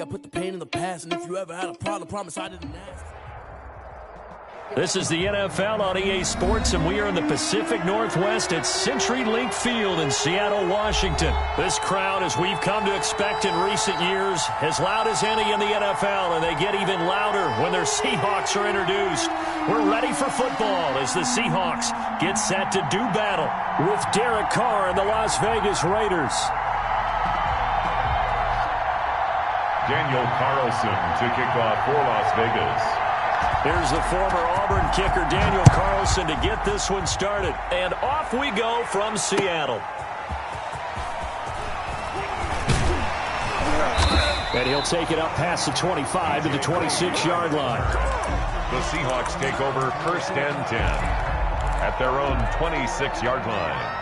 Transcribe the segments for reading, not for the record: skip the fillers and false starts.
I put the pain in the past, and if you ever had a problem, promise I didn't ask. This is the NFL on EA Sports, and we are in the Pacific Northwest at CenturyLink Field in Seattle, Washington. This crowd, as we've come to expect in recent years, as loud as any in the NFL, and they get even louder when their Seahawks are introduced. We're ready for football as the Seahawks get set to do battle with Derek Carr and the Las Vegas Raiders. Daniel Carlson to kick off for Las Vegas. Here's the former Auburn kicker, Daniel Carlson, to get this one started. And off we go from Seattle. And he'll take it up past the 25 to the 26-yard line. The Seahawks take over 1st and 10 at their own 26-yard line.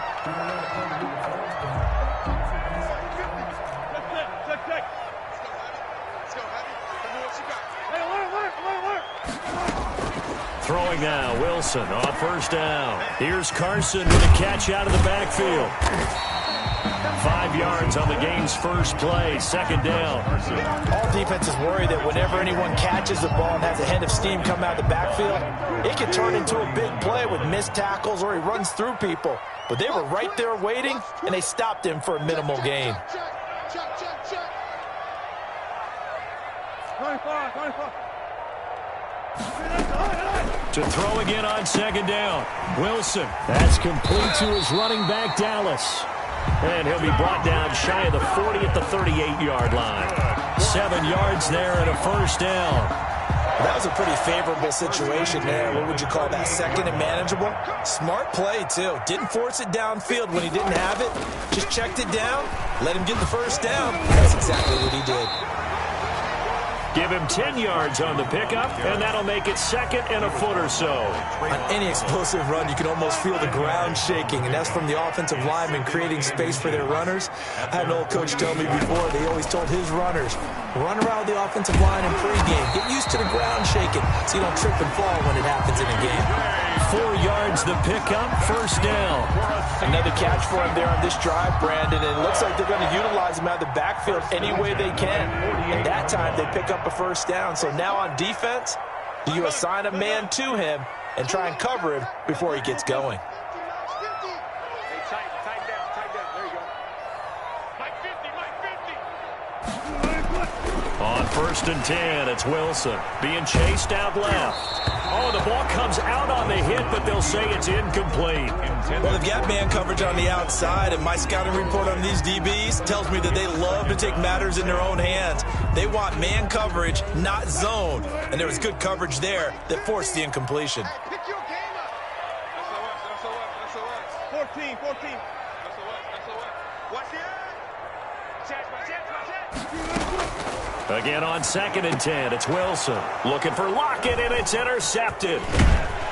Throwing now, Wilson on 1st down. Here's Carson with a catch out of the backfield. 5 yards on the game's first play, 2nd down. All defenses worry that whenever anyone catches the ball and has a head of steam come out of the backfield, it can turn into a big play with missed tackles or he runs through people. But they were right there waiting, and they stopped him for a minimal gain. To throw again on 2nd down. Wilson. That's complete to his running back, Dallas. And he'll be brought down shy of the 40 at the 38-yard line. 7 yards there and a 1st down. That was a pretty favorable situation there. What would you call that? 2nd and manageable? Smart play, too. Didn't force it downfield when he didn't have it. Just checked it down, let him get the 1st down. That's exactly what he did. Give him 10 yards on the pickup, and that'll make it 2nd and a foot or so. On any explosive run, you can almost feel the ground shaking, and that's from the offensive linemen creating space for their runners. I had an old coach tell me before, they always told his runners, run around the offensive line in pregame. Get used to the ground shaking so you don't trip and fall when it happens in a game. 4 yards the pickup, 1st down. Another catch for him there on this drive, Brandon, and it looks like they're going to utilize him out of the backfield any way they can. And that time they pick up a 1st down. So now on defense, do you assign a man to him and try and cover him before he gets going? On 1st and 10, it's Wilson being chased out left. Oh, the ball comes out on the hit, but they'll say it's incomplete. Well, they've got man coverage on the outside, and my scouting report on these DBs tells me that they love to take matters in their own hands. They want man coverage, not zone. And there was good coverage there that forced the incompletion. Pick your game up. That's 14. Watch the Again on 2nd and 10, it's Wilson. Looking for Lockett, and it's intercepted.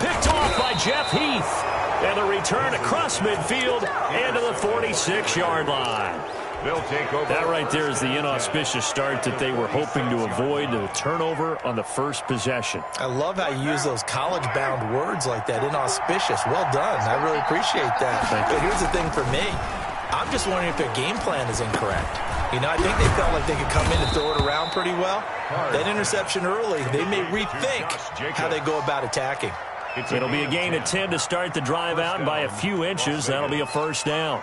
Picked off by Jeff Heath. And the return across midfield and to the 46-yard line. They'll take over. That right there is the inauspicious start that they were hoping to avoid, the turnover on the first possession. I love how you use those college-bound words like that, inauspicious. Well done. I really appreciate that. But here's the thing for me. I'm just wondering if their game plan is incorrect. You know, I think they felt like they could come in and throw it around pretty well. That interception early, they may rethink how they go about attacking. It'll be a gain of 10 to start the drive out, and by a few inches, that'll be a 1st down.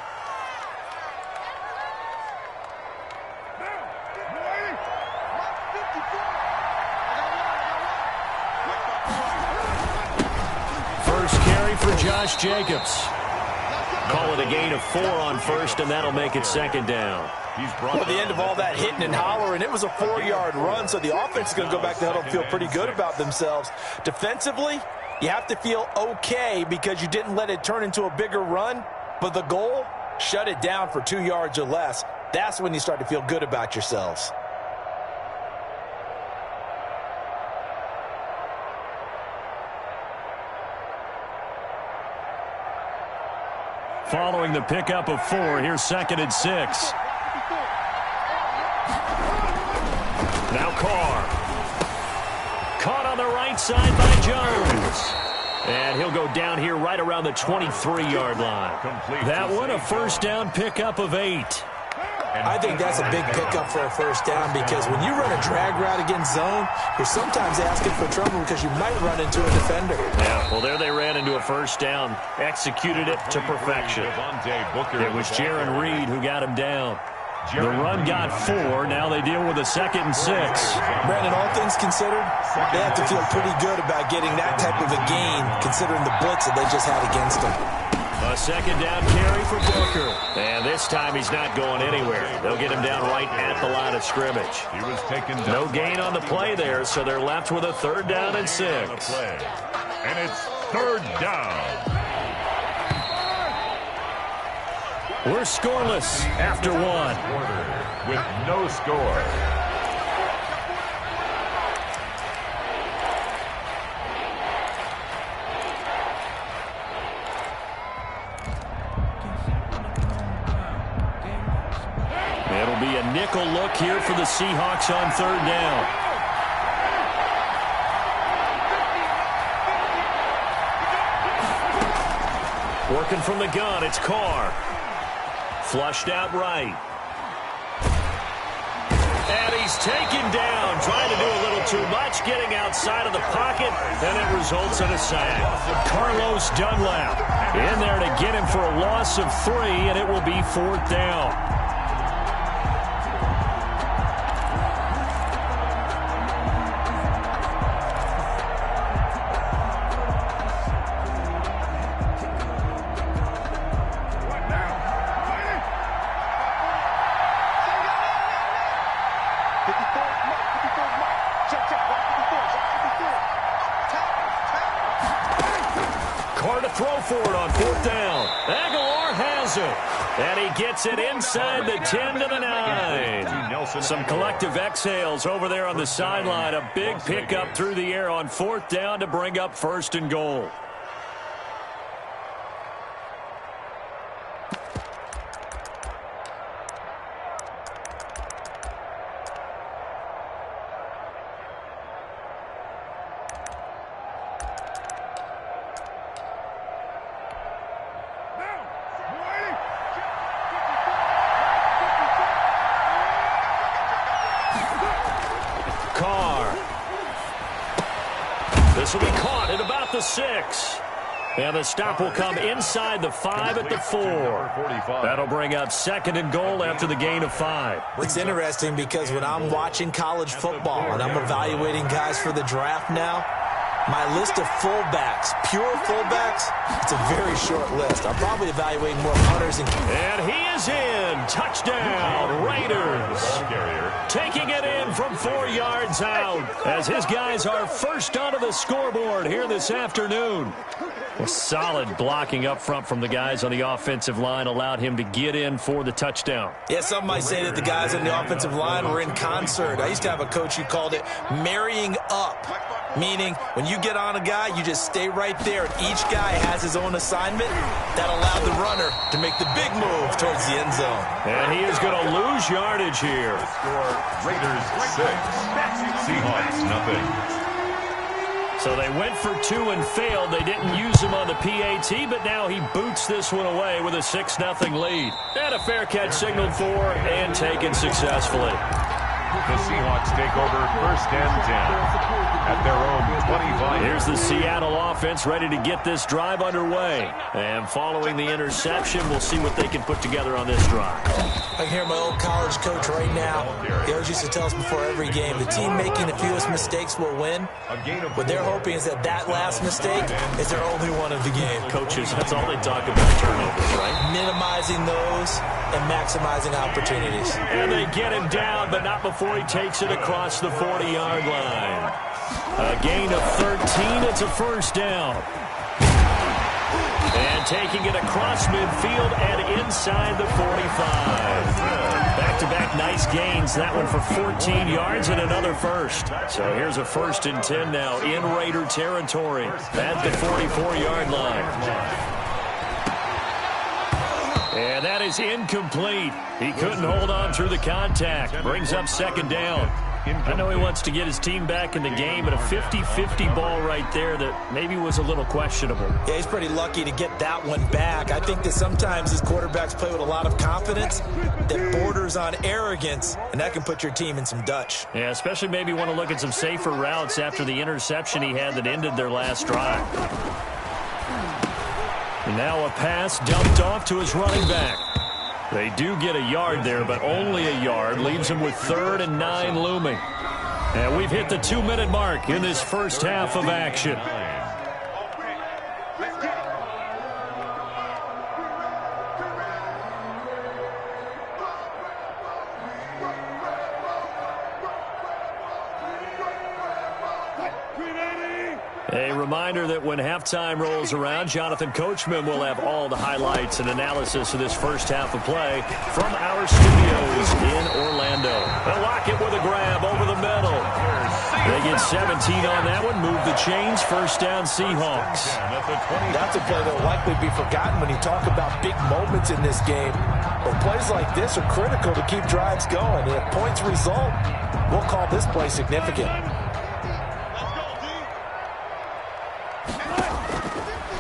First carry for Josh Jacobs. Call it a gain of 4 on 1st, and that'll make it 2nd down. Well, at the end of all that hitting and hollering, it was a 4-yard run, so the offense is going to go back to huddle and feel pretty good about themselves. Defensively, you have to feel okay because you didn't let it turn into a bigger run, but the goal, shut it down for 2 yards or less. That's when you start to feel good about yourselves. Following the pickup of 4, here's 2nd and 6. Now Carr. Caught on the right side by Jones. And he'll go down here right around the 23-yard line. That one, a 1st down pickup of 8. I think that's a big pickup for a first down because when you run a drag route against zone, you're sometimes asking for trouble because you might run into a defender. Yeah, well, there they ran into a first down. Executed it to perfection. It was Jaron Reed who got him down. The run got 4. Now they deal with a 2nd and 6. Brandon, all things considered, they have to feel pretty good about getting that type of a gain considering the blitz that they just had against them. A 2nd down carry for Booker. And this time he's not going anywhere. They'll get him down right at the line of scrimmage. He was taken down. No gain on the play there, so they're left with a 3rd down and 6. And it's 3rd down. We're scoreless after 1. With no score. It'll be a nickel look here for the Seahawks on 3rd down. Working from the gun, it's Carr. Flushed out right. And he's taken down, trying to do a little too much, getting outside of the pocket, and it results in a sack. Carlos Dunlap in there to get him for a loss of 3, and it will be 4th down. And he gets it inside the 10 to the 9. Some collective exhales over there on the sideline. A big pickup through the air on 4th down to bring up 1st and goal. This will be caught at about the 6. And the stop will come inside the 5 at the 4. That'll bring up 2nd and goal after the gain of 5. It's interesting because when I'm watching college football and I'm evaluating guys for the draft now, my list of fullbacks, pure fullbacks, it's a very short list. I'm probably evaluating more punters. And he is in. Touchdown, Raiders. Taking it in from 4 yards out as his guys are first onto the scoreboard here this afternoon. Well, solid blocking up front from the guys on the offensive line allowed him to get in for the touchdown. Yeah, some might say that the guys on the offensive line were in concert. I used to have a coach who called it marrying up, meaning when you get on a guy, you just stay right there. And each guy has his own assignment that allowed the runner to make the big move towards the end zone. And he is going to lose yardage here. Score Raiders 6, Seahawks nothing. So they went for 2 and failed. They didn't use him on the PAT, but now he boots this one away with a 6-0 lead. And a fair catch signaled for and taken successfully. The Seahawks take over 1st and 10 at their own 25. Here's the Seattle offense ready to get this drive underway. And following the interception, we'll see what they can put together on this drive. I can hear my old college coach right now. He always used to tell us before every game, the team making the fewest mistakes will win. What they're hoping is that that last mistake is their only one of the game. Coaches, that's all they talk about, turnovers, right? Minimizing those and maximizing opportunities. And they get him down, but not before he takes it across the 40-yard line. A gain of 13, it's a first down. And taking it across midfield and inside the 45. Back-to-back nice gains. That one for 14 yards and another first. So here's a 1st and 10 now in Raider territory at the 44-yard line. And that is incomplete. He couldn't hold on through the contact. Brings up 2nd down. I know he wants to get his team back in the game, but a 50-50 ball right there that maybe was a little questionable. Yeah, he's pretty lucky to get that one back. I think that sometimes his quarterbacks play with a lot of confidence that borders on arrogance, and that can put your team in some Dutch. Yeah, especially maybe want to look at some safer routes after the interception he had that ended their last drive. And now a pass dumped off to his running back. They do get a yard there, but only a yard. Leaves him with 3rd and 9 looming. And we've hit the 2-minute mark in this first half of action. A reminder that when halftime rolls around, Jonathan Coachman will have all the highlights and analysis of this first half of play from our studios in Orlando. They'll lock it with a grab over the middle. They get 17 on that one, move the chains, first down Seahawks. That's a play that will likely be forgotten when you talk about big moments in this game. But plays like this are critical to keep drives going. And if points result, we'll call this play significant.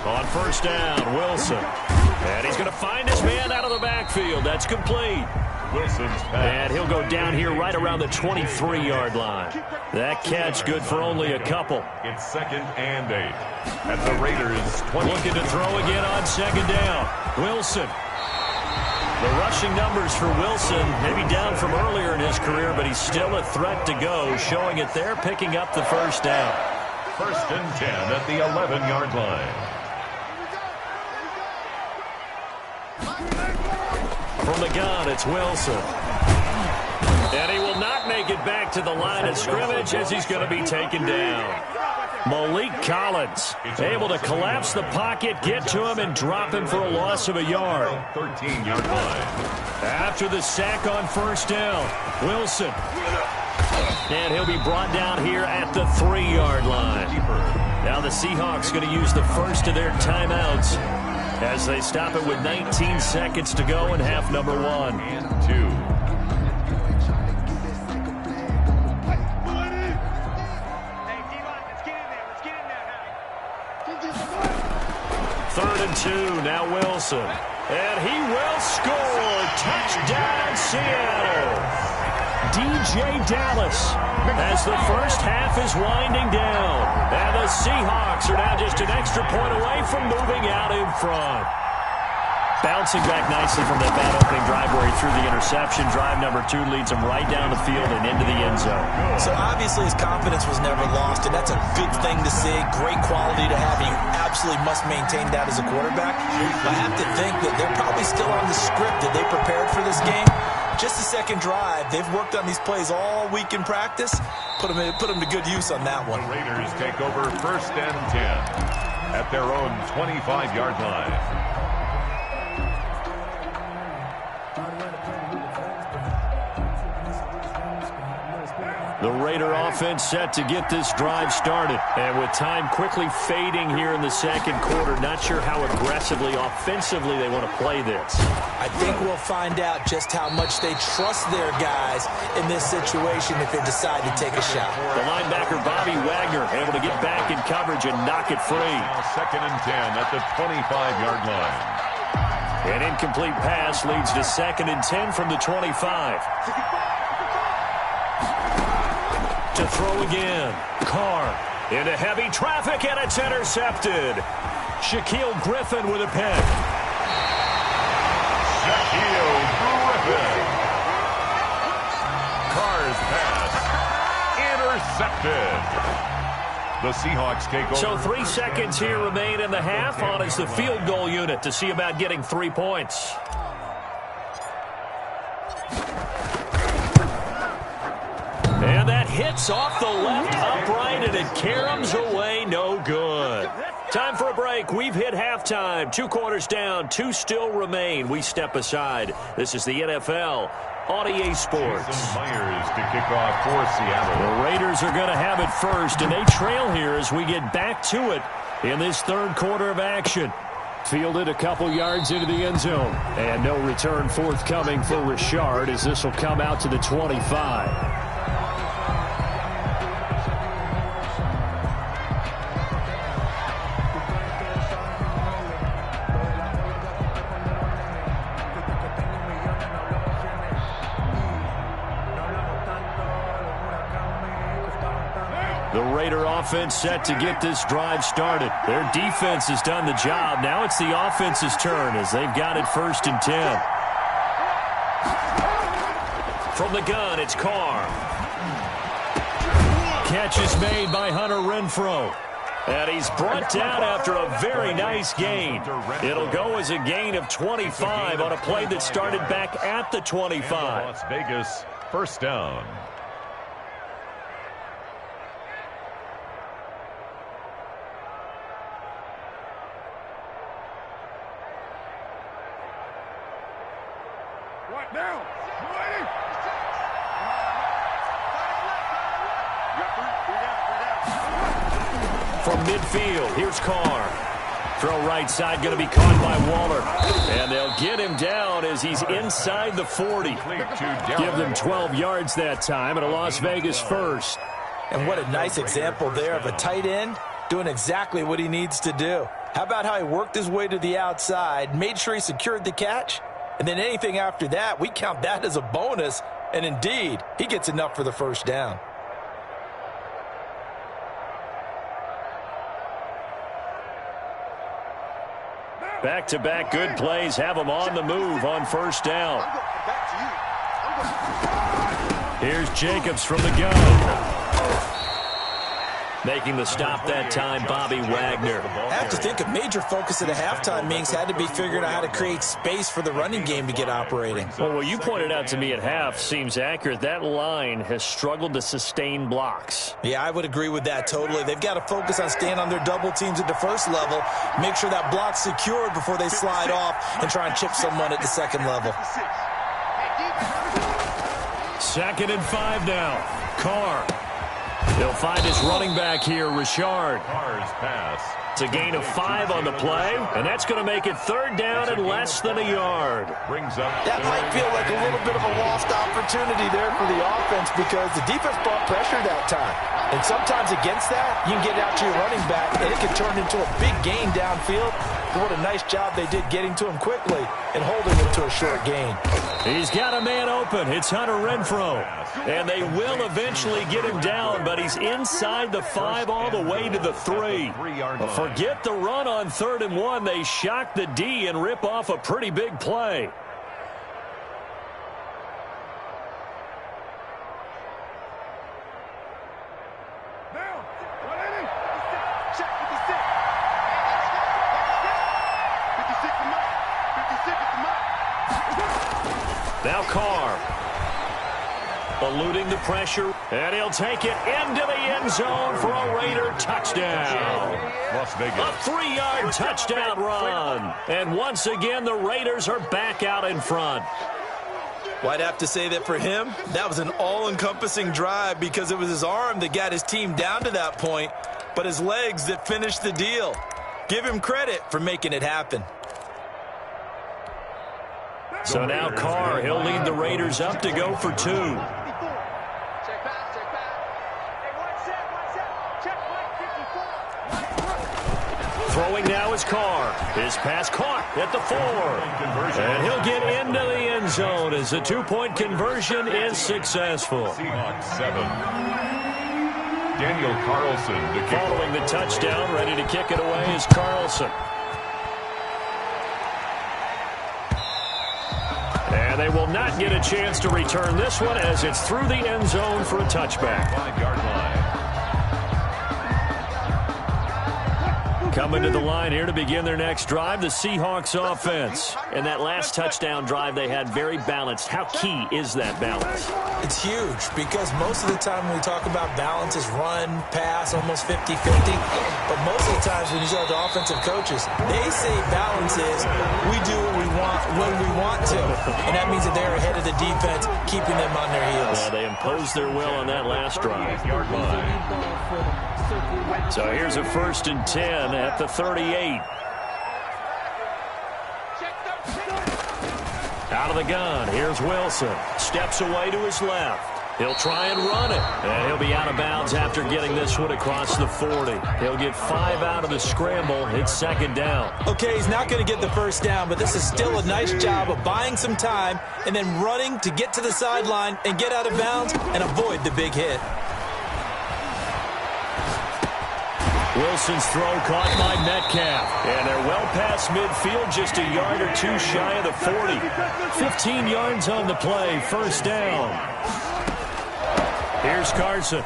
On first down, Wilson. And he's going to find his man out of the backfield. That's complete. Wilson's pass. And he'll go down here right around the 23-yard line. That catch good for only a couple. It's 2nd and 8. At the Raiders' 20. Looking to throw again on 2nd down. Wilson. The rushing numbers for Wilson maybe down from earlier in his career, but he's still a threat to go, showing it there, picking up the first down. 1st and 10 at the 11-yard line. From the gun, it's Wilson. And he will not make it back to the line of scrimmage as he's going to be taken down. Malik Collins able to collapse the pocket, get to him, and drop him for a loss of a yard. 13-yard line. After the sack on first down, Wilson. And he'll be brought down here at the 3-yard line. Now the Seahawks going to use the first of their timeouts as they stop it with 19 seconds to go in half number 1. And 2. 3rd and 2, now Wilson. And he will score. Touchdown, Seattle. DJ Dallas as the first half is winding down. And the Seahawks are now just an extra point away from moving out in front. Bouncing back nicely from that bad opening drive where he threw the interception. Drive number 2 leads him right down the field and into the end zone. So obviously his confidence was never lost, and that's a good thing to see. Great quality to have. You absolutely must maintain that as a quarterback. I have to think that they're probably still on the script that they prepared for this game. Just a second drive. They've worked on these plays all week in practice. Put them to good use on that one. The Raiders take over 1st and 10 at their own 25-yard line. The Raider offense set to get this drive started. And with time quickly fading here in the second quarter, not sure how aggressively, offensively they want to play this. I think we'll find out just how much they trust their guys in this situation if they decide to take a shot. The linebacker, Bobby Wagner, able to get back in coverage and knock it free. Now 2nd and 10 at the 25-yard line. An incomplete pass leads to 2nd and 10 from the 25. To throw again. Carr into heavy traffic, and it's intercepted. Shaquille Griffin with a pick. Shaquille Griffin. Carr's pass intercepted. The Seahawks take over. So 3 seconds here remain in the half. On is the field goal unit to see about getting 3 points. And that hits off the left upright, and it caroms away, no good. Time for a break. We've hit halftime. 2 quarters down, 2 still remain. We step aside. This is the NFL on EA Sports. Jason Myers to kick off for Seattle. The Raiders are going to have it first, and they trail here as we get back to it in this 3rd quarter of action. Fielded a couple yards into the end zone. And no return forthcoming for Richard as this will come out to the 25. The Raider offense set to get this drive started. Their defense has done the job. Now it's the offense's turn as they've got it 1st and 10. From the gun, it's Carr. Catch is made by Hunter Renfrow. And he's brought down after a very nice gain. It'll go as a gain of 25 on a play that started back at the 25. Las Vegas, 1st down. Right now. Ready? From midfield, here's Carr. Throw right side, going to be caught by Waller. And they'll get him down as he's inside the 40. Give them 12 yards that time and a Las Vegas 1st. And what a nice example there of a tight end doing exactly what he needs to do. How about how he worked his way to the outside, made sure he secured the catch, and then anything after that, we count that as a bonus. And indeed, he gets enough for the 1st down. Back-to-back good plays have them on the move on 1st down. Here's Jacobs from the gun. Making the stop that time, Bobby Wagner. I have to think a major focus of the halftime meetings had to be figuring out how to create space for the running game to get operating. Well, what you pointed out to me at half seems accurate. That line has struggled to sustain blocks. Yeah, I would agree with that totally. They've got to focus on staying on their double teams at the 1st level, make sure that block's secured before they slide off and try and chip someone at the 2nd level. 2nd and 5 now. Carr. He'll find his running back here, Richard. Carr's pass. It's a gain of 5 on the play, and that's going to make it 3rd down and less than a yard. Brings up. That might feel like a little bit of a lost opportunity there for the offense because the defense brought pressure that time. And sometimes against that, you can get out to your running back, and it can turn into a big gain downfield. But what a nice job they did getting to him quickly and holding him to a short gain. He's got a man open. It's Hunter Renfrow. And they will eventually get him down, but he's inside the 5 all the way to the 3. Well, forget the run on 3rd and 1. They shock the D and rip off a pretty big play. Now Carr. Eluding the pressure, and he'll take it into the end zone for a Raider touchdown. Las Vegas. A 3-yard touchdown run. And once again, the Raiders are back out in front. Well, I'd have to say that for him, that was an all-encompassing drive because it was his arm that got his team down to that point, but his legs that finished the deal. Give him credit for making it happen. So now Carr, he'll lead the Raiders up to go for 2. Throwing now is Carr. His pass caught at the 4. And he'll get into the end zone as the 2-point conversion is successful. Seahawks 7. Daniel Carlson to kick. Following the touchdown, ready to kick it away is Carlson. And they will not get a chance to return this one as it's through the end zone for a touchback. 5-yard line. Coming to the line here to begin their next drive, the Seahawks offense. And that last touchdown drive they had very balanced. How key is that balance? It's huge because most of the time when we talk about balance is run, pass, almost 50-50. But most of the times when you talk to offensive coaches, they say balance is we do what we want when we want to. And that means that they're ahead of the defense, keeping them on their heels. Well, they imposed their will on that last drive. So here's a 1st and 10 at the 38. Out of the gun, here's Wilson. Steps away to his left. He'll try and run it. And he'll be out of bounds after getting this one across the 40. He'll get 5 out of the scramble. It's 2nd down. Okay, he's not going to get the 1st down, but this is still a nice job of buying some time and then running to get to the sideline and get out of bounds and avoid the big hit. Wilson's throw caught by Metcalf. And they're well past midfield, just a yard or two shy of the 40. 15 yards on the play, first down. Here's Carson.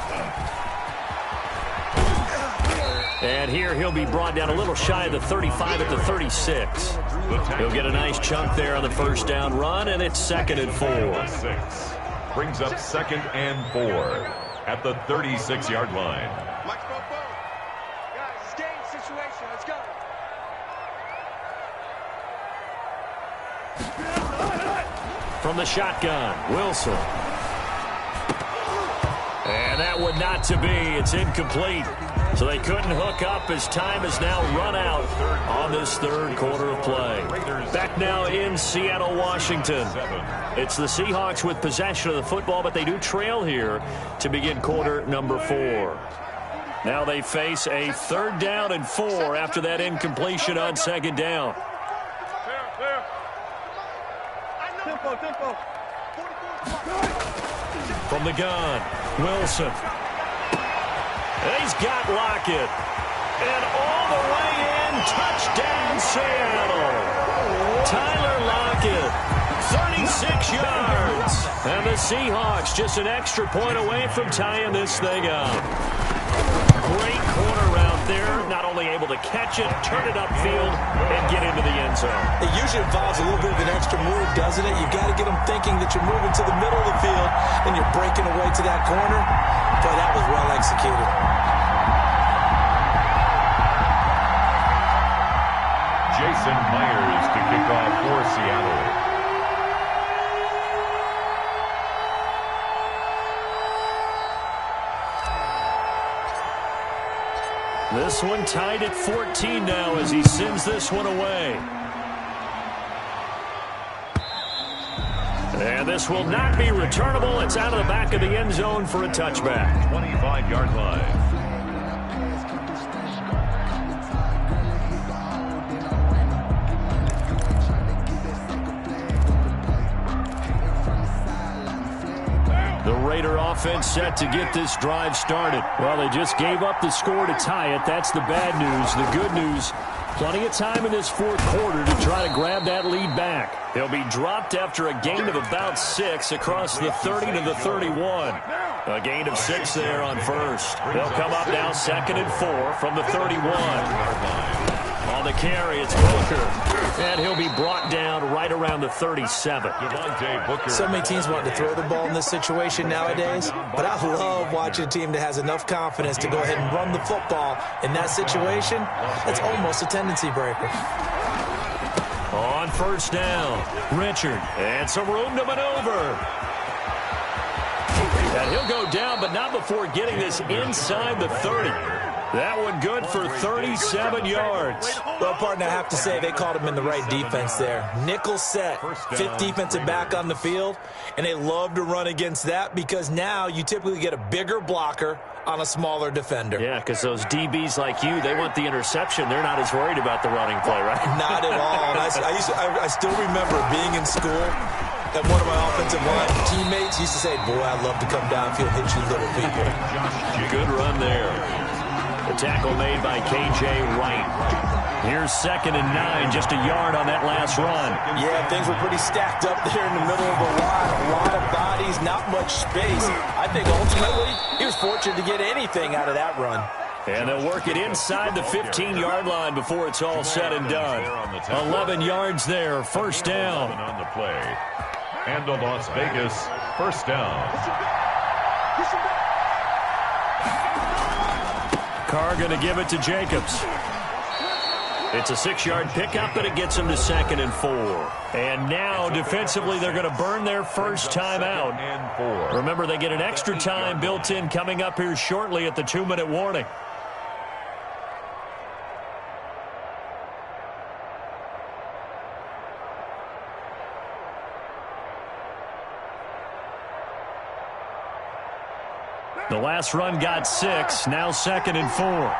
And here he'll be brought down a little shy of the 35 at the 36. He'll get a nice chunk there on the first down run, and it's 2nd and 4. 6 brings up 2nd and 4 at the 36-yard line. Guys, it's game situation. Let's go. From the shotgun, Wilson. And that one not to be. It's incomplete. So they couldn't hook up as time has now run out on this third quarter of play. Back now in Seattle, Washington. It's the Seahawks with possession of the football, but they do trail here to begin quarter number 4. Now they face a 3rd down and 4 after that incompletion on 2nd down. Tempo. From the gun, Wilson. He's got Lockett. And all the way in, touchdown Seattle. Tyler Lockett, 36 yards. And the Seahawks just an extra point away from tying this thing up. Great corner route there. Not only able to catch it, turn it upfield, and get into the end zone. It usually involves a little bit of an extra move, doesn't it? You've got to get them thinking that you're moving to the middle of the field, and you're breaking away to that corner. Boy, that was well executed. Jason Myers to kick off for Seattle. This one tied at 14 now as he sends this one away. And this will not be returnable. It's out of the back of the end zone for a touchback. 25-yard line. The Raider offense set to get this drive started. Well, they just gave up the score to tie it. That's the bad news. The good news, plenty of time in this fourth quarter to try to grab that lead back. They'll be dropped after a gain of about 6 across the 30 to the 31. A gain of 6 there on first. They'll come up now 2nd and 4 from the 31. On the carry, it's Booker. And he'll be brought down right around the 37. So many teams want to throw the ball in this situation nowadays, but I love watching a team that has enough confidence to go ahead and run the football in that situation. That's almost a tendency breaker. On first down, Richard. And some room to maneuver. And he'll go down, but not before getting this inside the 30. That one good for 37 yards. Well, partner, I have to say they called him in the right defense there. Nickel set, 5th defensive back on the field, and they love to run against that because now you typically get a bigger blocker on a smaller defender. Yeah, because those DBs like you, they want the interception. They're not as worried about the running play, right? Not at all. I still remember being in school, and one of my offensive line teammates used to say, boy, I'd love to come downfield and hit you little people. Good run there. The tackle made by K.J. Wright. Here's 2nd and 9, just a yard on that last run. Yeah, things were pretty stacked up there in the middle of the line. A lot of bodies, not much space. I think ultimately he was fortunate to get anything out of that run. And they'll work it inside the 15-yard line before it's all said and done. 11 yards there, first down. On the play. And the Las Vegas first down. Carr going to give it to Jacobs. It's a 6-yard pickup, but it gets them to 2nd and 4. And now, defensively, they're going to burn their first time out. Remember, they get an extra time built in coming up here shortly at the 2-minute warning. The last run got 6, now 2nd and 4.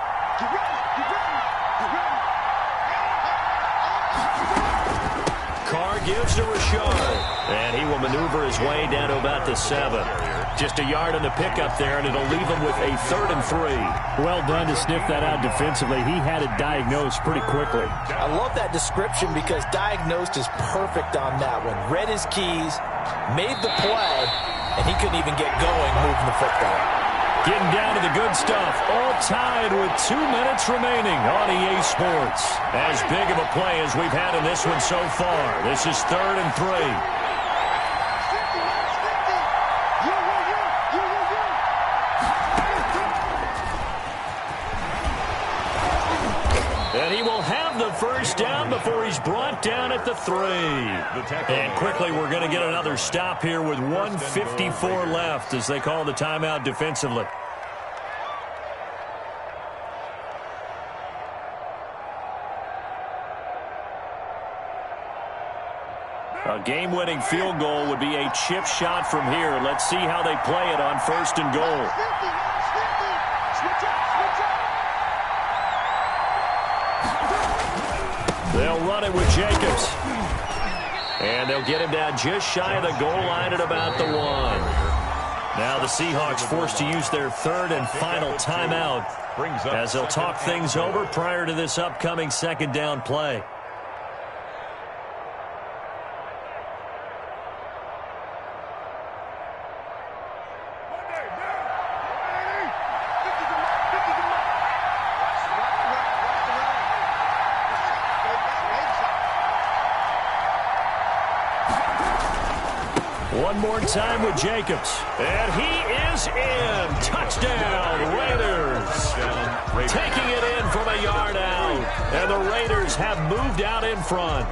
Carr gives to Rashard. And he will maneuver his way down to about the 7. Just a yard on the pickup there, and it'll leave him with a 3rd and 3. Well done to sniff that out defensively. He had it diagnosed pretty quickly. I love that description because diagnosed is perfect on that one. Read his keys, made the play, and he couldn't even get going moving the football. Getting down to the good stuff. All tied with 2 minutes remaining on EA Sports. As big of a play as we've had in this one so far. This is 3rd and 3. And he will have the first down before he's brought down at the 3. And quickly we're going to get another stop here with 1:54 left as they call the timeout defensively. A game-winning field goal would be a chip shot from here. Let's see how they play it on 1st and goal. They'll run it with Jacobs. And they'll get him down just shy of the goal line at about the 1. Now the Seahawks forced to use their 3rd and final timeout as they'll talk things over prior to this upcoming 2nd down play. One more time with Jacobs. And he is in. Touchdown, Raiders. Taking it in from a yard out. And the Raiders have moved out in front.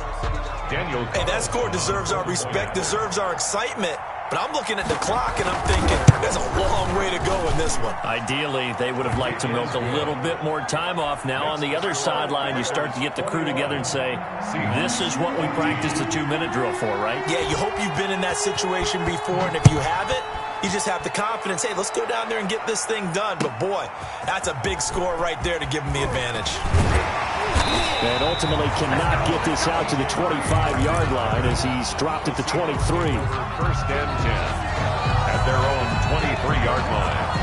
Hey, that score deserves our respect, deserves our excitement. But I'm looking at the clock, and I'm thinking, there's a long way to go in this one. Ideally, they would have liked to milk a little bit more time off. Now, on the other sideline, you start to get the crew together and say, this is what we practiced the 2-minute drill for, right? Yeah, you hope you've been in that situation before, and if you haven't, you just have the confidence, hey, let's go down there and get this thing done. But, boy, that's a big score right there to give them the advantage. And ultimately cannot get this out to the 25-yard line as he's dropped at the 23. 1st and 10 at their own 23-yard line.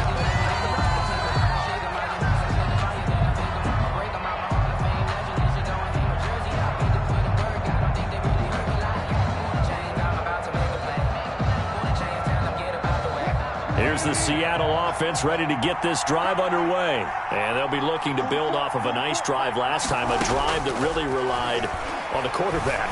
Here's the Seattle offense ready to get this drive underway. And they'll be looking to build off of a nice drive last time, a drive that really relied on the quarterback.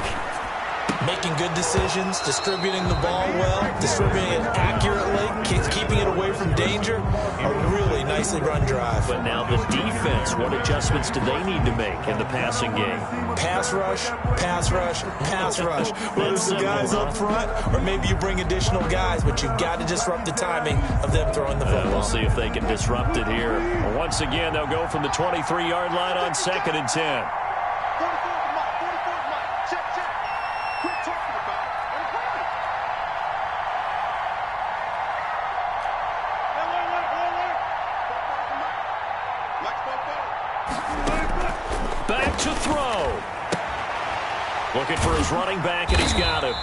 Making good decisions, distributing the ball well, distributing it accurately, keeping it away from danger. A really nicely run drive. But now the defense, what adjustments do they need to make in the passing game? Pass rush, pass rush, pass rush. Whether it's the guys up front or maybe you bring additional guys, but you've got to disrupt the timing of them throwing the football. We'll see if they can disrupt it here. Once again, they'll go from the 23-yard line on 2nd and 10. Back to throw. Looking for his running back, and he's got him.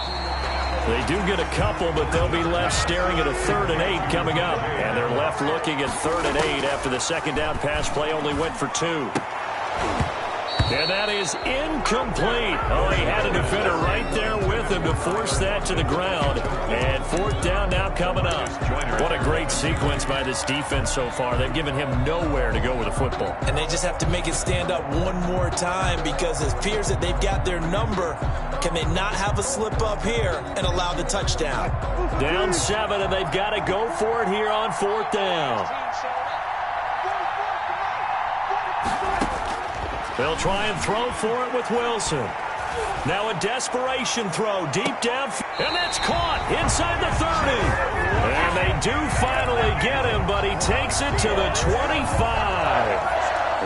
They do get a couple, but they'll be left staring at a 3rd and 8 coming up. And they're left looking at 3rd and 8 after the 2nd down pass play only went for 2. And that is incomplete. Oh, he had a defender right there with him to force that to the ground. And 4th down now coming up. What a great sequence by this defense so far. They've given him nowhere to go with the football. And they just have to make it stand up one more time because it appears that they've got their number. Can they not have a slip up here and allow the touchdown? Down 7, and they've got to go for it here on 4th down. They'll try and throw for it with Wilson. Now a desperation throw deep down. And that's caught inside the 30. And they do finally get him, but he takes it to the 25.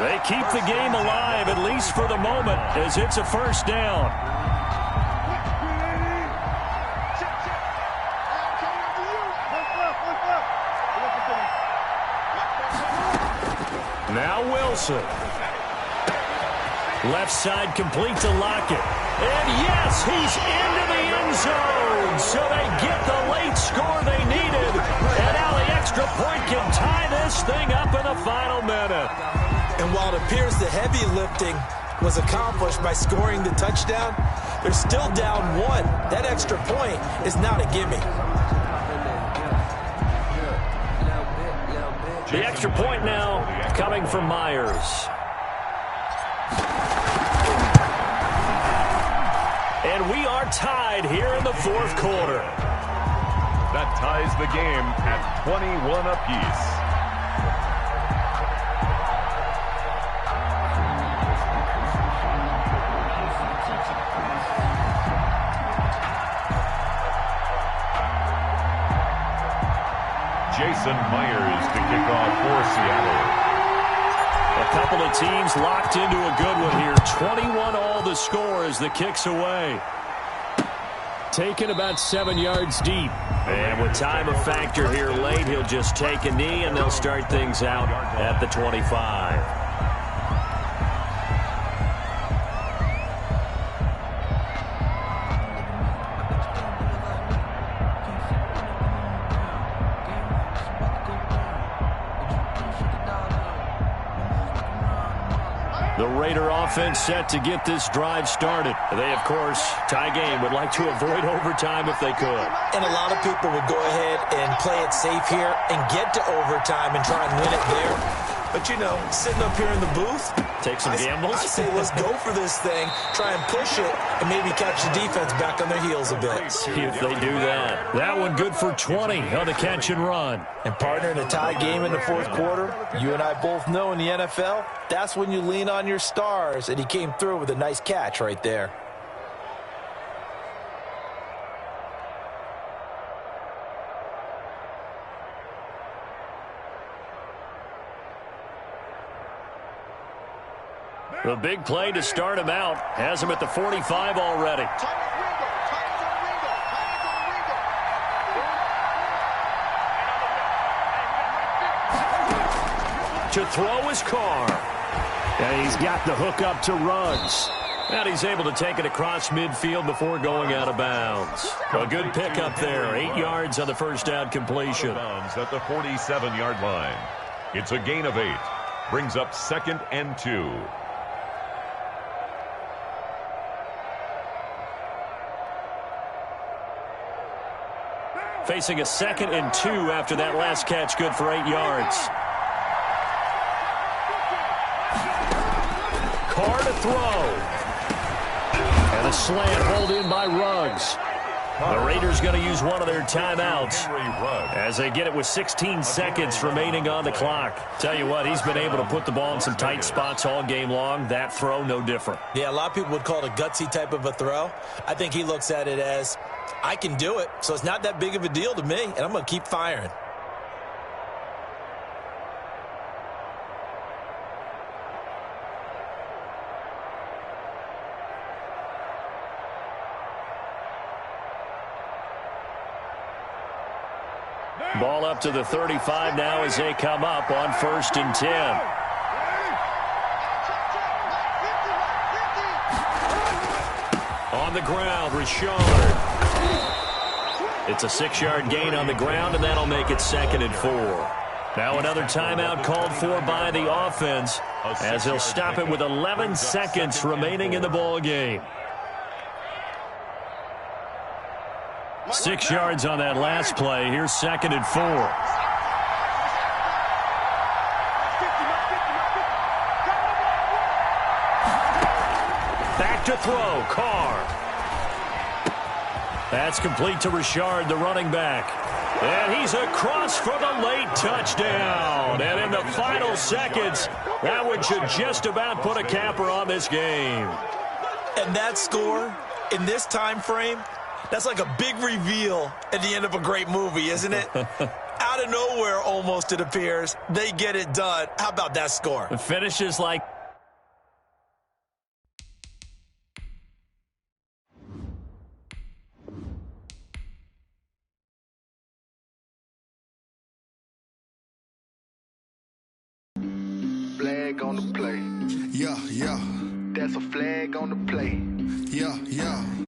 They keep the game alive, at least for the moment, as it's a 1st down. Now Wilson. Left side complete to Lockett. And yes, he's into the end zone. So they get the late score they needed. And now the extra point can tie this thing up in the final minute. And while it appears the heavy lifting was accomplished by scoring the touchdown, they're still down 1. That extra point is not a gimme. The extra point now coming from Myers. And we are tied here in the fourth quarter. That ties the game at 21 apiece. Jason Myers to kick off for Seattle. A couple of teams locked into a good one here. 21 all the score as the kick's away. Taken about 7 yards deep. And with time a factor here late, he'll just take a knee and they'll start things out at the 25. The Raider offense set to get this drive started. They, of course, tie game, would like to avoid overtime if they could. And a lot of people would go ahead and play it safe here and get to overtime and try and win it there. But, you know, sitting up here in the booth, take some gambles. I say let's go for this thing, try and push it, and maybe catch the defense back on their heels a bit. See if they do that. That one good for 20 on the catch and run. And partner, in a tie game in the fourth quarter, you and I both know in the NFL, that's when you lean on your stars, and he came through with a nice catch right there. The big play to start him out has him at the 45 already. To throw his car. And he's got the hook up to Ruggs. And he's able to take it across midfield before going out of bounds. A good pickup there. 8 yards on the first down completion. Bounds at the 47-yard line. It's a gain of 8. Brings up 2nd and 2. Facing a 2nd and 2 after that last catch, good for 8 yards. Carr to throw. And a slant hauled in by Ruggs. The Raiders going to use one of their timeouts as they get it with 16 seconds remaining on the clock. Tell you what, he's been able to put the ball in some tight spots all game long. That throw, no different. Yeah, a lot of people would call it a gutsy type of a throw. I think he looks at it as, I can do it, so it's not that big of a deal to me, and I'm going to keep firing. Ball up to the 35 now as they come up on 1st and 10. On the ground, Richard. It's a 6-yard gain on the ground, and that'll make it 2nd and 4. Now another timeout called for by the offense as they'll stop it with 11 seconds remaining in the ball game. 6 yards on that last play. Here's 2nd and 4. Back to throw, Carr. That's complete to Richard, the running back. And he's across for the late touchdown. And in the final seconds, that one should just about put a capper on this game. And that score, in this time frame, that's like a big reveal at the end of a great movie, isn't it? Out of nowhere, almost, it appears. They get it done. How about that score? The finish is like... Flag on the play. Yeah. That's a flag on the play. Yeah.